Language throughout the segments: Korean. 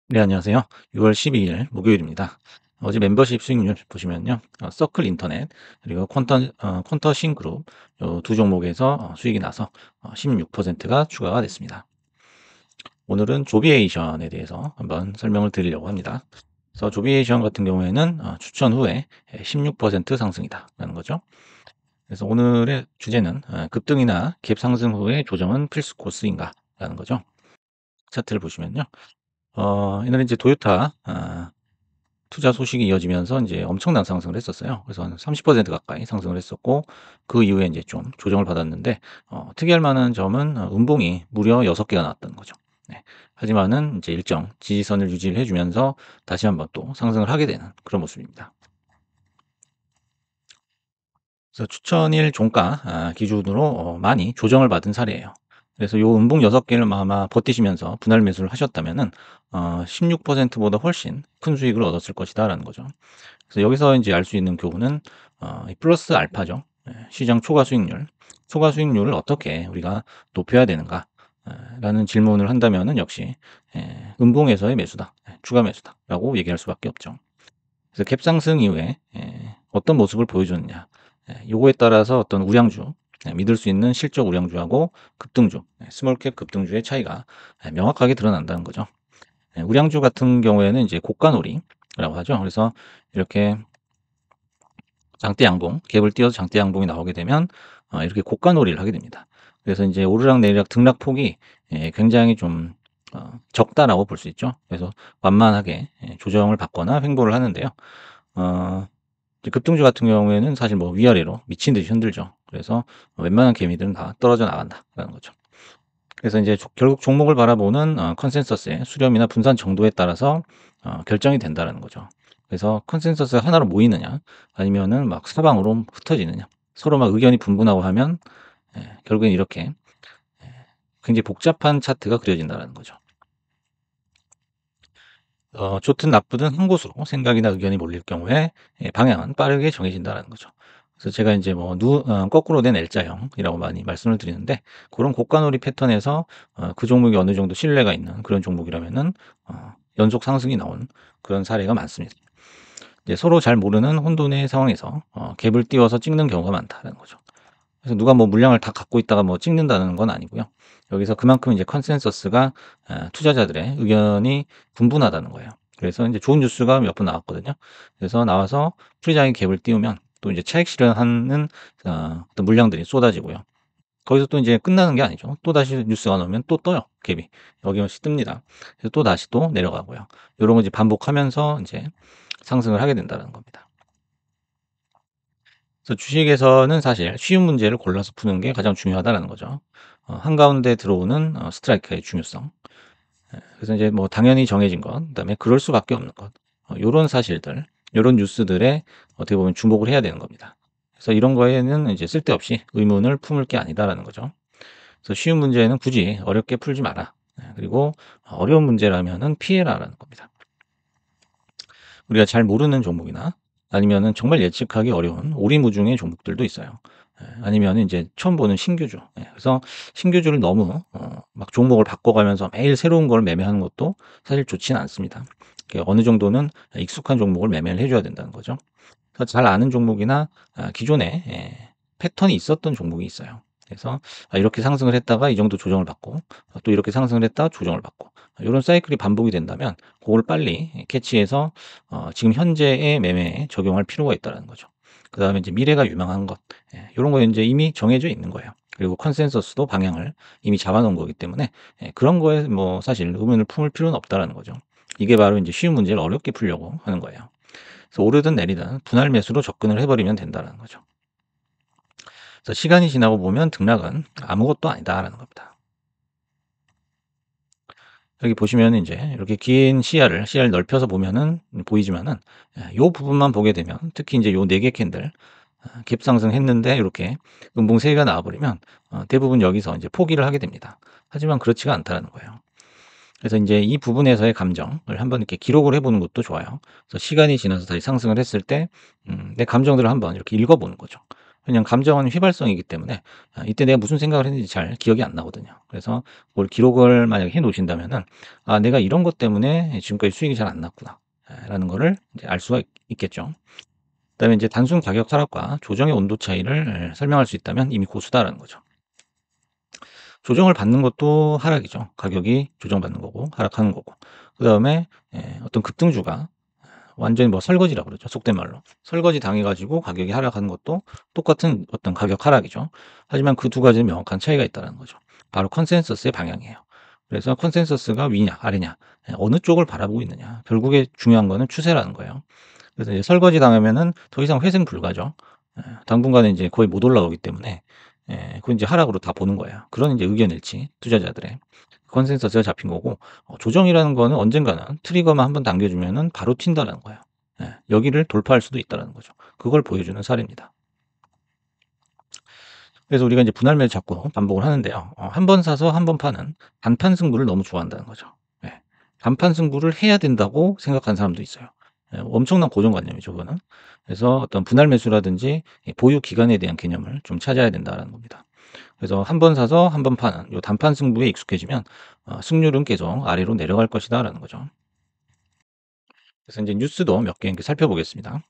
네, 안녕하세요. 6월 12일 목요일입니다. 어제 멤버십 수익률 보시면요. 서클 인터넷 그리고 퀀터신 그룹 두 종목에서 수익이 나서 16%가 추가가 됐습니다. 오늘은 조비에이션에 대해서 한번 설명을 드리려고 합니다. 그래서 조비에이션 같은 경우에는 추천 후에 16% 상승이다라는 거죠. 그래서 오늘의 주제는 급등이나 갭 상승 후에 조정은 필수 코스인가라는 거죠. 차트를 보시면요. 옛날에 이제 토요타 투자 소식이 이어지면서 이제 엄청난 상승을 했었어요. 그래서 한 30% 가까이 상승을 했었고 그 이후에 이제 좀 조정을 받았는데 특이할 만한 점은 음봉이 무려 6 개가 나왔다는 거죠. 네. 하지만은 이제 일정 지지선을 유지를 해 주면서 다시 한번 또 상승을 하게 되는 그런 모습입니다. 그래서 추천일 종가 기준으로 많이 조정을 받은 사례예요. 그래서 요 음봉 6 개를 아마 버티시면서 분할 매수를 하셨다면은 16% 보다 훨씬 큰 수익을 얻었을 것이다라는 거죠. 그래서 여기서 인제 알 수 있는 교훈은 이 플러스 알파죠. 예, 시장 초과 수익률. 초과 수익률을 어떻게 우리가 높여야 되는가? 라는 질문을 한다면은 역시 "음봉에서의 매수다. 추가 매수다."라고 얘기할 수밖에 없죠. 그래서 갭 상승 이후에 어떤 모습을 보여줬느냐. 요거에 따라서 어떤 우량주, 믿을 수 있는 실적 우량주하고 급등주, 스몰캡 급등주의 차이가 명확하게 드러난다는 거죠. 우량주 같은 경우에는 이제 고가놀이라고 하죠. 그래서 이렇게 장대 양봉, 갭을 띄워서 장대 양봉이 나오게 되면 이렇게 고가놀이를 하게 됩니다. 그래서 인제 오르락내리락 등락폭이 굉장히 좀 적다라고 볼 수 있죠. 그래서 완만하게 조정을 받거나 횡보를 하는데요. 어 이제 급등주 같은 경우에는 사실 뭐 위아래로 미친 듯이 흔들죠. 그래서 웬만한 개미들은 다 떨어져 나간다라는 거죠. 그래서 인제 결국 종목을 바라보는 컨센서스의 수렴이나 분산 정도에 따라서 결정이 된다라는 거죠. 그래서 컨센서스가 하나로 모이느냐 아니면은 막 사방으로 흩어지느냐 서로 막 의견이 분분하고 하면 결국엔 이렇게 굉장히 복잡한 차트가 그려진다라는 거죠. 좋든 나쁘든 한 곳으로 생각이나 의견이 몰릴 경우에 방향은 빠르게 정해진다는 거죠. 그래서 제가 인제 뭐 거꾸로 된 L자형이라고 많이 말씀을 드리는데 고런 고가놀이 패턴에서 그 종목이 어느 정도 신뢰가 있는 그런 종목이라면은 연속 상승이 나온 그런 사례가 많습니다. 이제 서로 잘 모르는 혼돈의 상황에서 갭을 띄워서 찍는 경우가 많다라는 거죠. 그래서 누가 뭐 물량을 다 갖고 있다가 뭐 찍는다는 건 아니고요. 여기서 그만큼 이제 컨센서스가 투자자들의 의견이 분분하다는 거예요. 그래서 인제 좋은 뉴스가 몇 번 나왔거든요. 그래서 나와서 프리장이 갭을 띄우면 또 이제 차익 실현하는 어떤 물량들이 쏟아지고요. 거기서 또 인제 끝나는 게 아니죠. 또다시 뉴스가 나오면 또 떠요, 갭이. 어김없이 뜹니다. 그래서 또다시 또 내려가고요. 요런 거 이제 반복하면서 인제 상승을 하게 된다는 겁니다. 그래서 주식에서는 사실 쉬운 문제를 골라서 푸는 게 가장 중요하다라는 거죠. 한가운데 들어오는 스트라이크의 중요성. 그래서 이제 뭐 당연히 정해진 것, 그다음에 그럴 수밖에 없는 것. 요런 사실들, 요런 뉴스들에 어떻게 보면 주목을 해야 되는 겁니다. 그래서 이런 거에는 이제 쓸데없이 의문을 품을 게 아니다라는 거죠. 그래서 쉬운 문제는 굳이 어렵게 풀지 마라. 그리고 어려운 문제라면은 피해라라는 겁니다. 우리가 잘 모르는 종목이나 아니면은 정말 예측하기 어려운 오리무중의 종목들도 있어요. 아니면은 인제 처음 보는 신규주. 그래서 신규주를 너무 막 종목을 바꿔가면서 매일 새로운 걸 매매하는 것도 사실 좋지는 않습니다. 어느 정도는 익숙한 종목을 매매를 해 줘야 된다는 거죠. 그래서 잘 아는 종목이나 기존에 패턴이 있었던 종목이 있어요. 그래서 이렇게 상승을 했다가 이 정도 조정을 받고 또 이렇게 상승을 했다가 조정을 받고 요런 사이클이 반복이 된다면 고걸 빨리 캐치해서 지금 현재의 매매에 적용할 필요가 있다는 거죠. 그다음에 이제 미래가 유망한 것 요런 거 인제 이미 정해져 있는 거예요. 그리고 컨센서스도 방향을 이미 잡아 놓은 거기 때문에 그런 거에 뭐 사실 의문을 품을 필요는 없다라는 거죠. 이게 바로 인제 쉬운 문제를 어렵게 풀려고 하는 거예요. 그래서 오르든 내리든 분할 매수로 접근을 해 버리면 된다라는 거죠. 그래서 시간이 지나고 보면 등락은 아무것도 아니다라는 겁니다. 여기 보시면은 인제 이렇게 긴 시야를 넓혀서 보면은 보이지만은 요 부분만 보게 되면 특히 인제 요 4개 캔들 갭 상승했는데 요렇게 음봉 3 개가 나와 버리면 대부분 여기서 인제 포기를 하게 됩니다. 하지만 그렇지가 않다라는 거예요. 그래서 인제 이 부분에서의 감정을 한번 이렇게 기록을 해 보는 것도 좋아요. 그래서 시간이 지나서 다시 상승을 했을 때 내 감정들을 한번 이렇게 읽어 보는 거죠. 왜냐면 감정은 휘발성이기 때문에 이때 내가 무슨 생각을 했는지 잘 기억이 안 나거든요. 그래서 뭘 기록을 만약에 해 놓으신다면은 '아 내가 이런 것 때문에 지금까지 수익이 잘 안 났구나.' 라는 거를 이제 알 수가 있겠죠. 그다음에 이제 단순 가격 하락과 조정의 온도 차이를 설명할 수 있다면 이미 고수다라는 거죠. 조정을 받는 것도 하락이죠. 가격이 조정받는 거고 하락하는 거고. 그다음에 어떤 급등주가 완전히 뭐 설거지라고 그러죠. 속된 말로. 설거지 당해 가지고 가격이 하락하는 것도 똑같은 어떤 가격 하락이죠. 하지만 그 두 가지는 명확한 차이가 있다는 거죠. 바로 컨센서스의 방향이에요. 그래서 컨센서스가 위냐 아래냐 어느 쪽을 바라보고 있느냐. 결국에 중요한 거는 추세라는 거예요. 그래서 이제 설거지 당하면은 더 이상 회생 불가죠. 당분간은 이제 거의 못 올라오기 때문에 그건 이제 하락으로 다 보는 거예요. 그런 이제 의견 일치 투자자들의 컨센서스가 잡힌 거고 조정이라는 거는 언젠가는 트리거만 한번 당겨 주면은 바로 튄다라는 거예요. 여기를 돌파할 수도 있다라는 거죠. 그걸 보여주는 사례입니다. 그래서 우리가 이제 분할 매를 자꾸 반복을 하는데요. 한 번 사서 한 번 파는 단판 승부를 너무 좋아한다는 거죠. 예. 단판 승부를 해야 된다고 생각하는 사람도 있어요. 엄청난 고정관념이죠, 그거는. 그래서 어떤 분할 매수라든지 보유 기간에 대한 개념을 좀 찾아야 된다라는 겁니다. 그래서 한 번 사서 한 번 파는 요 단판 승부에 익숙해지면 승률은 계속 아래로 내려갈 것이다라는 거죠. 그래서 이제 뉴스도 몇 개 이렇게 살펴보겠습니다.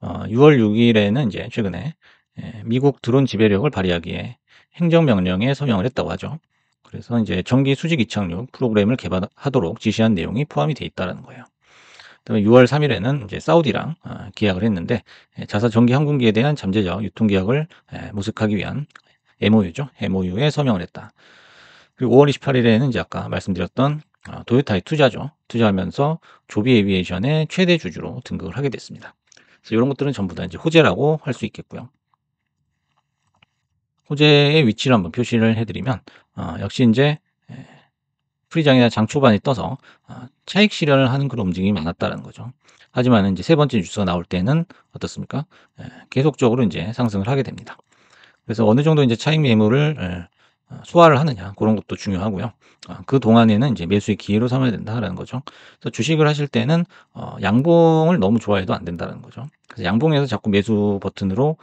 6월 6 일에는 이제 최근에 미국 드론 지배력을 발휘하기에 행정명령에 서명을 했다고 하죠. 그래서 이제 전기 수직 이착륙 프로그램을 개발하도록 지시한 내용이 포함이 돼 있다라는 거예요. 그다음에 6월 3 일에는 이제 사우디랑 계약을 했는데 자사 전기 항공기에 대한 잠재적 유통 계약을 모색하기 위한 MOU죠. MOU에 서명을 했다. 그리고 5월 28 일에는 이제 아까 말씀드렸던 도요타에 투자죠. 투자하면서 조비 에비에이션의 최대 주주로 등극을 하게 됐습니다. 그래서 이런 것들은 전부 다 이제 호재라고 할 수 있겠고요. 호재의 위치를 한번 표시를 해드리면 역시 이제 프리장이나 장 초반에 떠서 차익 실현을 하는 그런 움직임이 많았다는 거죠. 하지만 이제 세 번째 뉴스가 나올 때는 어떻습니까? 계속적으로 이제 상승을 하게 됩니다. 그래서 어느 정도 이제 차익 매물을 소화를 하느냐 그런 것도 중요하고요. 그 동안에는 이제 매수의 기회로 삼아야 된다라는 거죠. 그래서 주식을 하실 때는 양봉을 너무 좋아해도 안 된다는 거죠. 그래서 양봉에서 자꾸 매수 버튼으로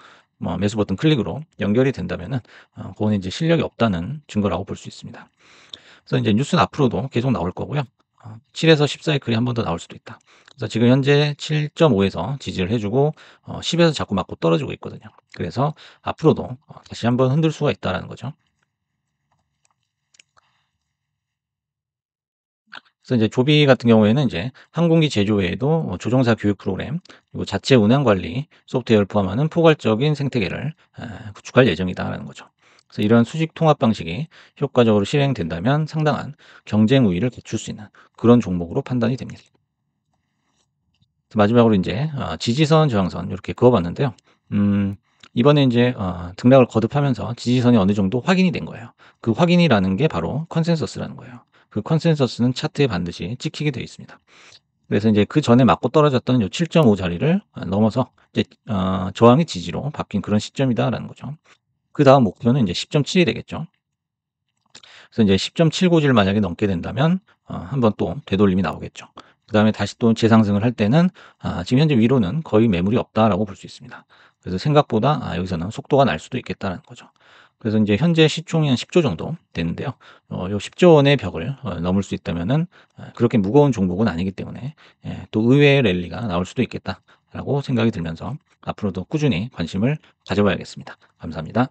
매수 버튼 클릭으로 연결이 된다면은 그거는 이제 실력이 없다는 증거라고 볼 수 있습니다. 그래서 이제 뉴스는 앞으로도 계속 나올 거고요. 7에서 10 사이클이 한 번 더 나올 수도 있다. 그래서 지금 현재 7.5에서 지지를 해주고 10에서 자꾸 맞고 떨어지고 있거든요. 그래서 앞으로도 다시 한번 흔들 수가 있다라는 거죠. 그래서 이제 조비 같은 경우에는 이제 항공기 제조 외에도 조종사 교육 프로그램 그리고 자체 운항 관리 소프트웨어를 포함하는 포괄적인 생태계를 구축할 예정이다라는 거죠. 그래서 이런 수직 통합 방식이 효과적으로 실행된다면 상당한 경쟁 우위를 갖출 수 있는 그런 종목으로 판단이 됩니다. 마지막으로 이제 지지선, 저항선 이렇게 그어봤는데요. 이번에 이제 등락을 거듭하면서 지지선이 어느 정도 확인이 된 거예요. 그 확인이라는 게 바로 컨센서스라는 거예요. 그 컨센서스는 차트에 반드시 찍히게 되어 있습니다. 그래서 이제 그 전에 맞고 떨어졌던 요 7.5 자리를 넘어서 이제 저항의 지지로 바뀐 그런 시점이다라는 거죠. 그다음 목표는 이제 10.7이 되겠죠. 그래서 이제 10.7 고지를 만약에 넘게 된다면 한번 또 되돌림이 나오겠죠. 그다음에 다시 또 재상승을 할 때는 지금 현재 위로는 거의 매물이 없다라고 볼 수 있습니다. 그래서 생각보다 여기서는 속도가 날 수도 있겠다는 거죠. 그래서 이제 현재 시총이 한 10조 정도 되는데요. 요 10조 원의 벽을 넘을 수 있다면은 그렇게 무거운 종목은 아니기 때문에 또 의외의 랠리가 나올 수도 있겠다라고 생각이 들면서 앞으로도 꾸준히 관심을 가져봐야겠습니다. 감사합니다.